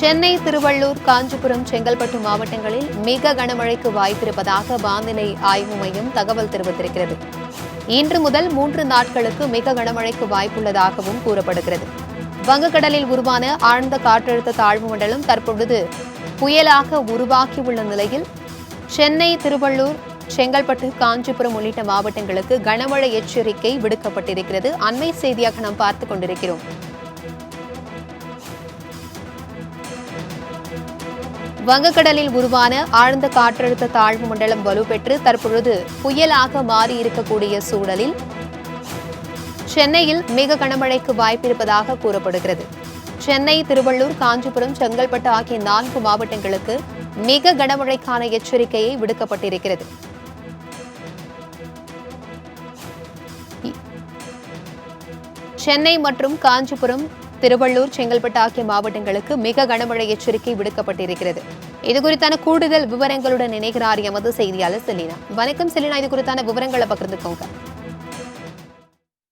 சென்னை, திருவள்ளூர், காஞ்சிபுரம், செங்கல்பட்டு மாவட்டங்களில் மிக கனமழைக்கு வாய்ப்பிருப்பதாக வானிலை ஆய்வு மையம் தகவல் தெரிவித்திருக்கிறது. இன்று முதல் 3 நாட்களுக்கு மிக கனமழைக்கு வாய்ப்புள்ளதாகவும் கூறப்படுகிறது. வங்கக்கடலில் உருவான ஆழ்ந்த காற்றழுத்த தாழ்வு மண்டலம் தற்பொழுது புயலாக உருவாகியுள்ள நிலையில் சென்னை, திருவள்ளூர், செங்கல்பட்டு, காஞ்சிபுரம் உள்ளிட்ட மாவட்டங்களுக்கு கனமழை எச்சரிக்கை விடுக்கப்பட்டிருக்கிறது. அண்மை செய்தியாக நாம் பார்த்துக் கொண்டிருக்கிறோம். வங்கக்கடலில் உருவான ஆழ்ந்த காற்றழுத்த தாழ்வு மண்டலம் வலுப்பெற்று தற்பொழுது புயலாக மாறியிருக்கக்கூடிய சூழலில் சென்னையில் மிக கனமழைக்கு வாய்ப்பிருப்பதாக கூறப்படுகிறது. சென்னை, திருவள்ளூர், காஞ்சிபுரம், செங்கல்பட்டு ஆகிய 4 மாவட்டங்களுக்கு மிக கனமழைக்கான எச்சரிக்கையை விடுக்கப்பட்டிருக்கிறது. சென்னை மற்றும் காஞ்சிபுரம், திருவள்ளூர், செங்கல்பட்டு ஆகிய மாவட்டங்களுக்கு மிக கனமழை எச்சரிக்கை விடுக்கப்பட்டிருக்கிறது. இதுகுறித்தான கூடுதல் விவரங்களுடன் இணைகிறார் எமது செய்தியாளர் செலினா. வணக்கம் செலினா, இது குறித்தான விவரங்களை பகிர்ந்துக்கோங்க.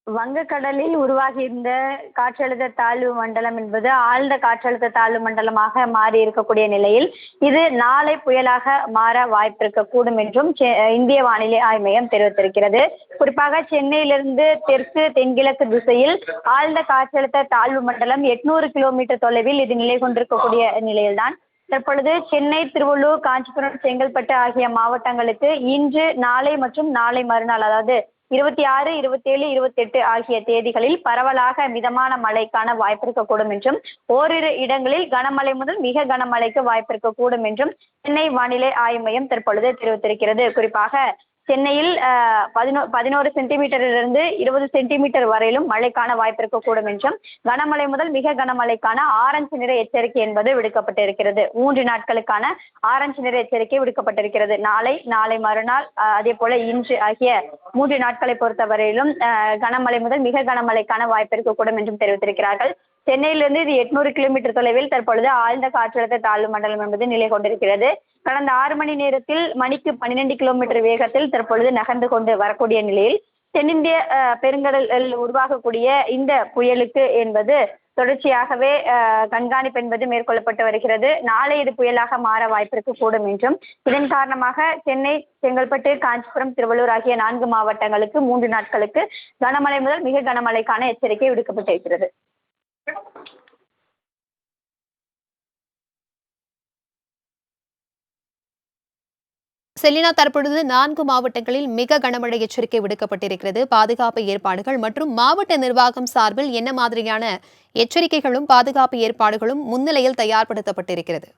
வங்கக்கடலில் உருவாகியிருந்த காற்றழுத்த தாழ்வு மண்டலம் என்பது ஆழ்ந்த காற்றழுத்த தாழ்வு மண்டலமாக மாறி இருக்கக்கூடிய நிலையில் இது நாளை புயலாக மாற வாய்ப்பிருக்கக்கூடும் என்றும் இந்திய வானிலை ஆய்வு மையம் தெரிவித்திருக்கிறது. குறிப்பாக சென்னையிலிருந்து தெற்கு தென்கிழக்கு திசையில் ஆழ்ந்த காற்றழுத்த தாழ்வு மண்டலம் 800 கிலோமீட்டர் தொலைவில் இது நிலை கொண்டிருக்கக்கூடிய நிலையில்தான் தற்பொழுது சென்னை, திருவள்ளூர், காஞ்சிபுரம், செங்கல்பட்டு ஆகிய மாவட்டங்களுக்கு இன்று, நாளை மற்றும் நாளை மறுநாள், அதாவது 26, 27, 28 ஆகிய தேதிகளில் பரவலாக மிதமான மழைக்கான வாய்ப்பிருக்கக்கூடும் என்றும் ஓரிரு இடங்களில் கனமழை முதல் மிக கனமழைக்கு வாய்ப்பிருக்கக்கூடும் என்றும் சென்னை வானிலை ஆய்வு மையம் தற்பொழுது தெரிவித்திருக்கிறது. குறிப்பாக சென்னையில் 11 சென்டிமீட்டரிலிருந்து 20 சென்டிமீட்டர் வரையிலும் மழைக்கான வாய்ப்பிருக்கக்கூடும் என்றும் கனமழை முதல் மிக கனமழைக்கான ஆரஞ்சு நிற எச்சரிக்கை என்பது விடுக்கப்பட்டிருக்கிறது. 3 நாட்களுக்கான ஆரஞ்சு நிற எச்சரிக்கை விடுக்கப்பட்டிருக்கிறது. நாளை மறுநாள், அதே போல இன்று ஆகிய 3 நாட்களை பொறுத்தவரையிலும் கனமழை முதல் மிக கனமழைக்கான வாய்ப்பிருக்கக்கூடும் என்றும் தெரிவித்திருக்கிறார்கள். சென்னையிலிருந்து இது 800 கிலோமீட்டர் தொலைவில் தற்பொழுது ஆழ்ந்த காற்றழுத்த தாழ்வு மண்டலம் என்பது நிலை கொண்டிருக்கிறது. கடந்த 6 மணி நேரத்தில் மணிக்கு 12 கிலோமீட்டர் வேகத்தில் தற்பொழுது நகர்ந்து கொண்டு வரக்கூடிய நிலையில் தென்னிந்திய பெருங்கடலில் உருவாகக்கூடிய இந்த புயலுக்கு என்பது தொடர்ச்சியாகவே கண்காணிப்பு என்பது மேற்கொள்ளப்பட்டு வருகிறது. நாளை இது புயலாக மாற வாய்ப்பிருக்கக்கூடும் என்றும் இதன் காரணமாக சென்னை, செங்கல்பட்டு, காஞ்சிபுரம், திருவள்ளூர் ஆகிய 4 மாவட்டங்களுக்கு 3 நாட்களுக்கு கனமழை முதல் மிக கனமழைக்கான எச்சரிக்கை விடுக்கப்பட்டிருக்கிறது. செலினா, தற்பொழுது 4 மாவட்டங்களில் மிக கனமழை எச்சரிக்கை விடுக்கப்பட்டிருக்கிறது. பாதுகாப்பு ஏற்பாடுகள் மற்றும் மாவட்ட நிர்வாகம் சார்பில் என்ன மாதிரியான எச்சரிக்கைகளும் பாதுகாப்பு ஏற்பாடுகளும் முன்னிலையில் தயார்படுத்தப்பட்டிருக்கிறது?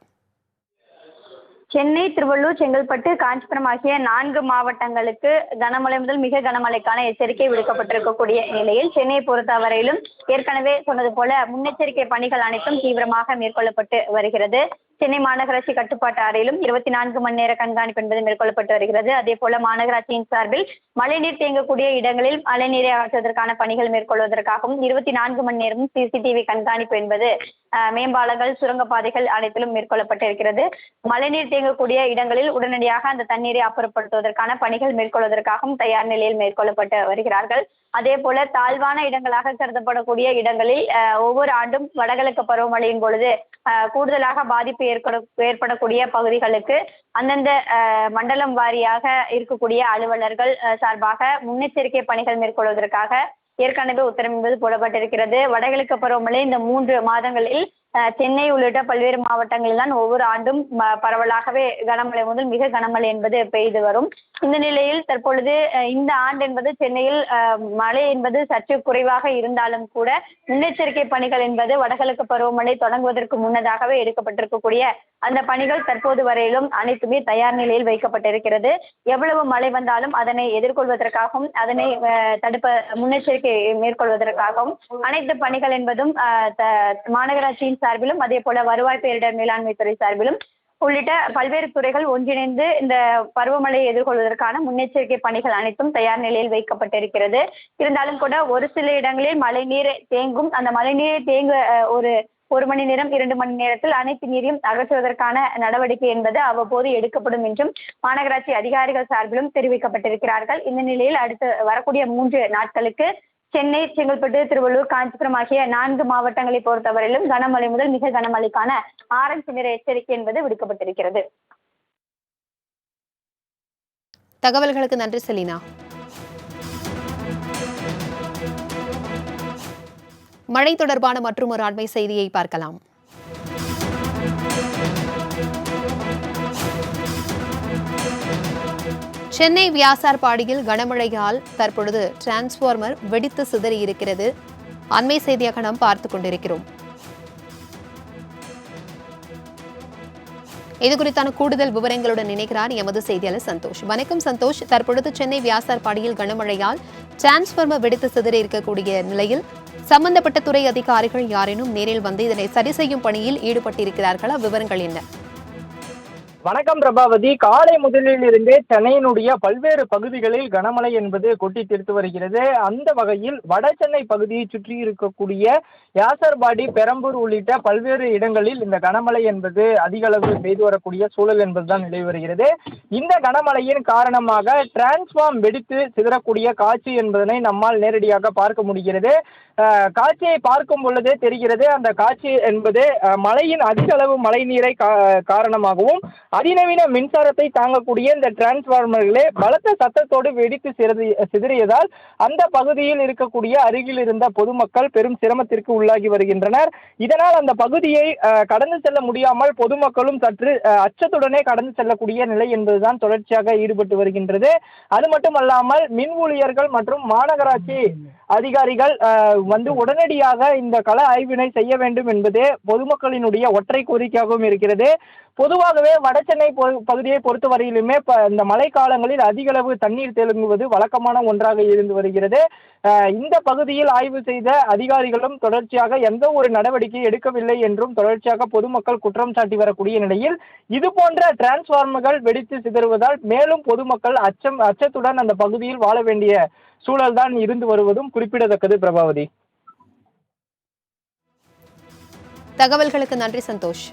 சென்னை, திருவள்ளூர், செங்கல்பட்டு, காஞ்சிபுரம் ஆகிய 4 மாவட்டங்களுக்கு கனமழை முதல் மிக கனமழைக்கான எச்சரிக்கை விடுக்கப்பட்டிருக்கக்கூடிய நிலையில் சென்னையை பொறுத்தவரையிலும் ஏற்கனவே சொன்னது போல முன்னெச்சரிக்கை பணிகள் அனைத்தும் தீவிரமாக மேற்கொள்ளப்பட்டு வருகிறது. சென்னை மாநகராட்சி கட்டுப்பாட்டு அறையிலும் 24 மணி நேர கண்காணிப்பு என்பது மேற்கொள்ளப்பட்டு வருகிறது. அதே போல மாநகராட்சியின் சார்பில் மழைநீர் தேங்கக்கூடிய இடங்களில் மழைநீரை அகற்றுவதற்கான பணிகள் மேற்கொள்வதற்காகவும் 24 மணி நேரமும் சிசிடிவி கண்காணிப்பு என்பது மேம்பாலங்கள், சுரங்கப்பாதைகள் அனைத்திலும் மேற்கொள்ளப்பட்டு இருக்கிறது. மழைநீர் தேங்கக்கூடிய இடங்களில் உடனடியாக அந்த தண்ணீரை அப்புறப்படுத்துவதற்கான பணிகள் மேற்கொள்வதற்காகவும் தயார் நிலையில் மேற்கொள்ளப்பட்டு வருகிறார்கள். அதே போல தாழ்வான இடங்களாக கருதப்படக்கூடிய இடங்களில் ஒவ்வொரு ஆண்டும் வடகிழக்கு பருவமழையின் பொழுது கூடுதலாக பாதிப்பு ஏற்படக்கூடிய பகுதிகளுக்கு அந்தந்த மண்டலம் வாரியாக இருக்கக்கூடிய அலுவலர்கள் சார்பாக முன்னெச்சரிக்கை பணிகள் மேற்கொள்வதற்காக ஏற்கனவே உத்தரவு என்பது போடப்பட்டிருக்கிறது. வடகிழக்கு பருவமழை இந்த 3 மாதங்களில் சென்னை உள்ளிட்ட பல்வேறு மாவட்டங்களில் தான் ஒவ்வொரு ஆண்டும் பரவலாகவே கனமழை முதல் மிக கனமழை என்பது பெய்து வரும். இந்த நிலையில் தற்பொழுது இந்த ஆண்டு என்பது சென்னையில் மழை என்பது சற்று குறைவாக இருந்தாலும் கூட முன்னெச்சரிக்கை பணிகள் என்பது வடகிழக்கு பருவமழை தொடங்குவதற்கு முன்னதாகவே எடுக்கப்பட்டிருக்கக்கூடிய அந்த பணிகள் தற்போது வரையிலும் அனைத்துமே தயார் நிலையில் வைக்கப்பட்டிருக்கிறது. எவ்வளவு மழை வந்தாலும் அதனை எதிர்கொள்வதற்காகவும் அதனை தடுப்ப முன்னெச்சரிக்கை மேற்கொள்வதற்காகவும் அனைத்து பணிகள் என்பதும் மாநகராட்சியின் சார்பிலும் அதே போல வருவாய் பேரிடர் மேலாண்மை துறை சார்பிலும் உள்ளிட்ட பல்வேறு துறைகள் ஒன்றிணைந்து இந்த பருவமழையை எதிர்கொள்வதற்கான முன்னெச்சரிக்கை பணிகள் அனைத்தும் தயார் நிலையில் வைக்கப்பட்டிருக்கிறது. இருந்தாலும் கூட ஒரு சில இடங்களில் மழைநீர் தேங்கும். அந்த மழைநீரை தேங்க ஒரு மணி நேரம் 2 மணி நேரத்தில் அனைத்து நீரையும் அகற்றுவதற்கான நடவடிக்கை என்பது அவ்வப்போது எடுக்கப்படும் என்றும் மாநகராட்சி அதிகாரிகள் சார்பிலும் தெரிவிக்கப்பட்டிருக்கிறார்கள். இந்த நிலையில் அடுத்து வரக்கூடிய 3 நாட்களுக்கு சென்னை, செங்கல்பட்டு, திருவள்ளூர், காஞ்சிபுரம் ஆகிய 4 மாவட்டங்களை பொறுத்தவரையிலும் கனமழை முதல் மிக கனமழைக்கான ஆரஞ்சு நிற எச்சரிக்கை என்பது விடுக்கப்பட்டிருக்கிறது. தகவல்களுக்கு நன்றி செலினா. மழை தொடர்பான மற்றொரு அண்மை செய்தியை பார்க்கலாம். சென்னை வியாசார்பாடியில் கனமழையால் தற்பொழுது டிரான்ஸ்பார்மர் வெடித்து சிதறி இருக்கிறது. அண்மை செய்தியாக நாம் பார்த்துக் கொண்டிருக்கிறோம். இது குறித்தான கூடுதல் விவரங்களுடன் இணைக்கிறார் எமது செய்தியாளர் சந்தோஷ். வணக்கம் சந்தோஷ். தற்பொழுது சென்னை வியாசார்பாடியில் கனமழையால் டிரான்ஸ்பார்மர் வெடித்து சிதறி இருக்கக்கூடிய நிலையில் சம்பந்தப்பட்ட துறை அதிகாரிகள் யாரேனும் நேரில் வந்து இதனை சரி செய்யும் பணியில் ஈடுபட்டிருக்கிறார்களா? விவரங்கள் என்ன? வணக்கம் பிரபாவதி. காலை முதலில் இருந்தே சென்னையினுடைய பல்வேறு பகுதிகளில் கனமழை என்பது கொட்டி தீர்த்து வருகிறது. அந்த வகையில் வட சென்னை பகுதியை சுற்றி இருக்கக்கூடிய வியாசார்பாடி, பெரம்பூர் உள்ளிட்ட பல்வேறு இடங்களில் இந்த கனமழை என்பது அதிக அளவில் பெய்து வரக்கூடிய சூழல் என்பதுதான் நிலவி வருகிறது. இந்த கனமழையின் காரணமாக டிரான்ஸ்பார்ம் வெடித்து சிதறக்கூடிய காட்சி என்பதனை நம்மால் நேரடியாக பார்க்க முடிகிறது. காட்சியை பார்க்கும் பொழுதே தெரிகிறது அந்த காட்சி என்பது மழையின் அதிக அளவு மழை நீரை காரணமாகவும் அதிநவீன மின்சாரத்தை தாங்கக்கூடிய இந்த டிரான்ஸ்பார்மர்களே பலத்த சத்தத்தோடு வெடித்து சிதறியதால் அந்த பகுதியில் இருக்கக்கூடிய அருகில் இருந்த பொதுமக்கள் பெரும் சிரமத்திற்கு உள்ளாகி வருகின்றனர். இதனால் அந்த பகுதியை கடந்து செல்ல முடியாமல் பொதுமக்களும் சற்று அச்சத்துடனே கடந்து செல்லக்கூடிய நிலை என்பதுதான் தொடர்ச்சியாக ஈடுபட்டு வருகின்றது. அது மட்டுமல்லாமல் மின் ஊழியர்கள் மற்றும் மாநகராட்சி அதிகாரிகள் வந்து உடனடியாக இந்த கள ஆய்வினை செய்ய வேண்டும் என்பதே பொதுமக்களினுடைய ஒற்றை கோரிக்கையாகவும் இருக்கிறது. பொதுவாகவே வட சென்னை பகுதியை பொறுத்தவரையிலுமே இந்த மழை காலங்களில் அதிக அளவு தண்ணீர் தேங்குவது வழக்கமான ஒன்றாக இருந்து வருகிறது. இந்த பகுதியில் ஆய்வு செய்த அதிகாரிகளும் தொடர்ச்சியாக எந்த ஒரு நடவடிக்கை எடுக்கவில்லை என்றும் தொடர்ச்சியாக பொதுமக்கள் குற்றம் சாட்டி வரக்கூடிய நிலையில் இது போன்ற டிரான்ஸ்பார்மர்கள் வெடித்து சிதறுவதால் மேலும் பொதுமக்கள் அச்சத்துடன் அந்த பகுதியில் வாழ வேண்டிய சூழல் தான் இருந்து வருவதும் குறிப்பிடத்தக்கது. பிரபாவதி, தகவல்களுக்கு நன்றி சந்தோஷ்.